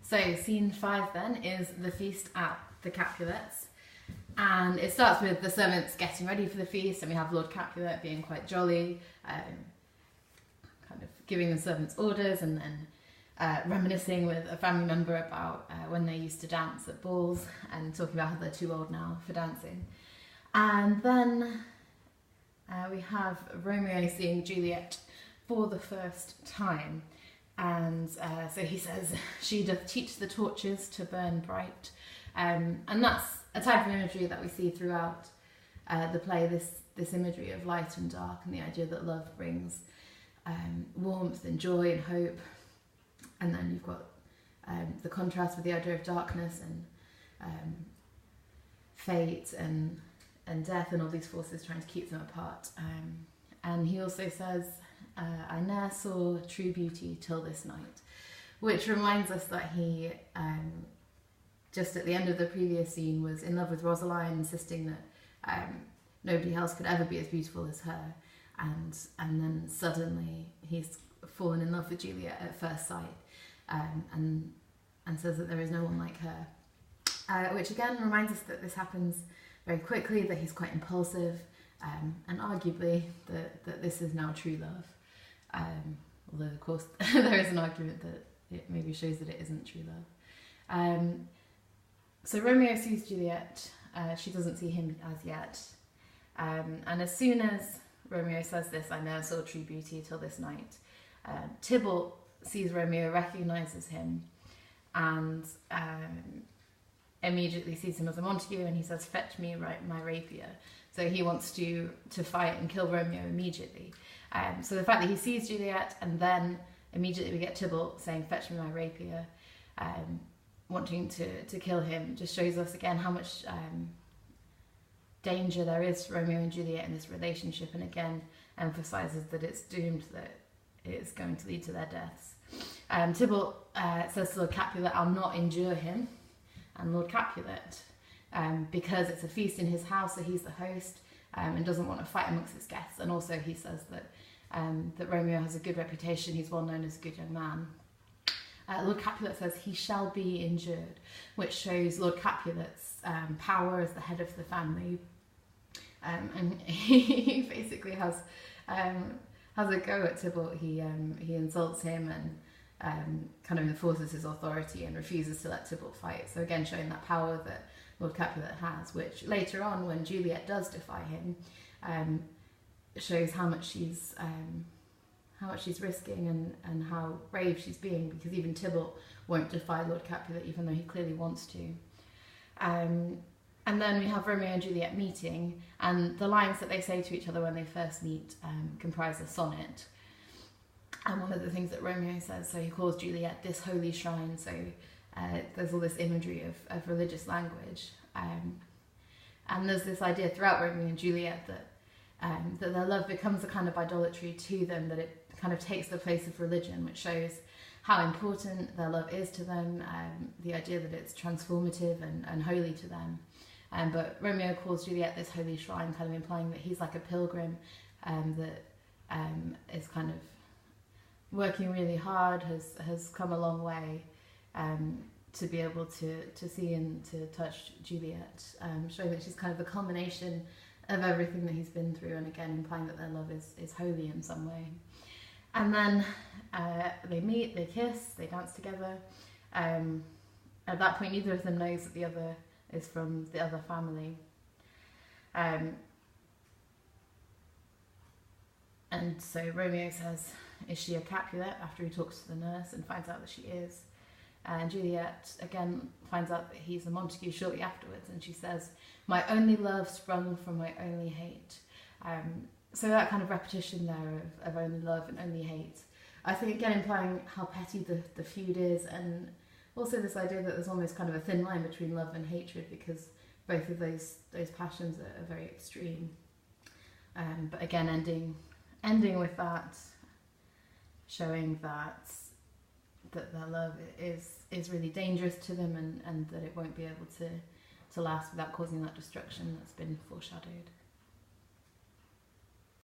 So scene 5 then is the feast at the Capulets, and it starts with the servants getting ready for the feast, and we have Lord Capulet being quite jolly, kind of giving the servants orders, and then reminiscing with a family member about when they used to dance at balls, and talking about how they're too old now for dancing. And then we have Romeo seeing Juliet for the first time. And so he says, she doth teach the torches to burn bright. And that's a type of imagery that we see throughout the play, this imagery of light and dark, and the idea that love brings warmth and joy and hope. And then you've got the contrast with the idea of darkness and fate and death, and all these forces trying to keep them apart. And he also says, I ne'er saw true beauty till this night, which reminds us that he, just at the end of the previous scene, was in love with Rosaline, insisting that nobody else could ever be as beautiful as her. And then suddenly he's fallen in love with Juliet at first sight, and says that there is no one like her, which again reminds us that this happens very quickly, that he's quite impulsive, and arguably that this is now true love. Although of course there is an argument that it maybe shows that it isn't true love. So Romeo sees Juliet, she doesn't see him as yet, and as soon as Romeo says this, I never saw true beauty till this night, Tybalt sees Romeo, recognises him, and immediately sees him as a Montague, and he says, fetch me my rapier. So he wants to fight and kill Romeo immediately. So the fact that he sees Juliet, and then immediately we get Tybalt saying, fetch me my rapier, wanting to kill him, just shows us again how much danger there is for Romeo and Juliet in this relationship, and again emphasises that it's doomed, that it's going to lead to their deaths. Tybalt says to Lord Capulet, I'll not endure him. And Lord Capulet, because it's a feast in his house, so he's the host, and doesn't want to fight amongst his guests. And also he says that Romeo has a good reputation, he's well known as a good young man. Lord Capulet says he shall be endured, which shows Lord Capulet's power as the head of the family. And he basically has a go at Tybalt. He insults him and kind of enforces his authority and refuses to let Tybalt fight. So again, showing that power that Lord Capulet has, which later on, when Juliet does defy him, shows how much she's risking and how brave she's being, because even Tybalt won't defy Lord Capulet, even though he clearly wants to. And then we have Romeo and Juliet meeting, and the lines that they say to each other when they first meet comprise a sonnet. And one of the things that Romeo says, so he calls Juliet this holy shrine, so there's all this imagery of religious language. And there's this idea throughout Romeo and Juliet that their love becomes a kind of idolatry to them, that it kind of takes the place of religion, which shows how important their love is to them, the idea that it's transformative and holy to them. But Romeo calls Juliet this holy shrine, kind of implying that he's like a pilgrim that is kind of working really hard, has come a long way to be able to see and to touch Juliet, showing that she's kind of the culmination of everything that he's been through, and again implying that their love is holy in some way. And then they meet, they kiss, they dance together. At that point, neither of them knows that the other is from the other family. And so Romeo says, is she a Capulet, after he talks to the nurse and finds out that she is. And Juliet again finds out that he's a Montague shortly afterwards, and she says, my only love sprung from my only hate. So that kind of repetition there of only love and only hate, I think again implying how petty the feud is, and also this idea that there's almost kind of a thin line between love and hatred, because both of those passions are very extreme. But again, ending with that, showing that their love is really dangerous to them, and that it won't be able to last without causing that destruction that's been foreshadowed.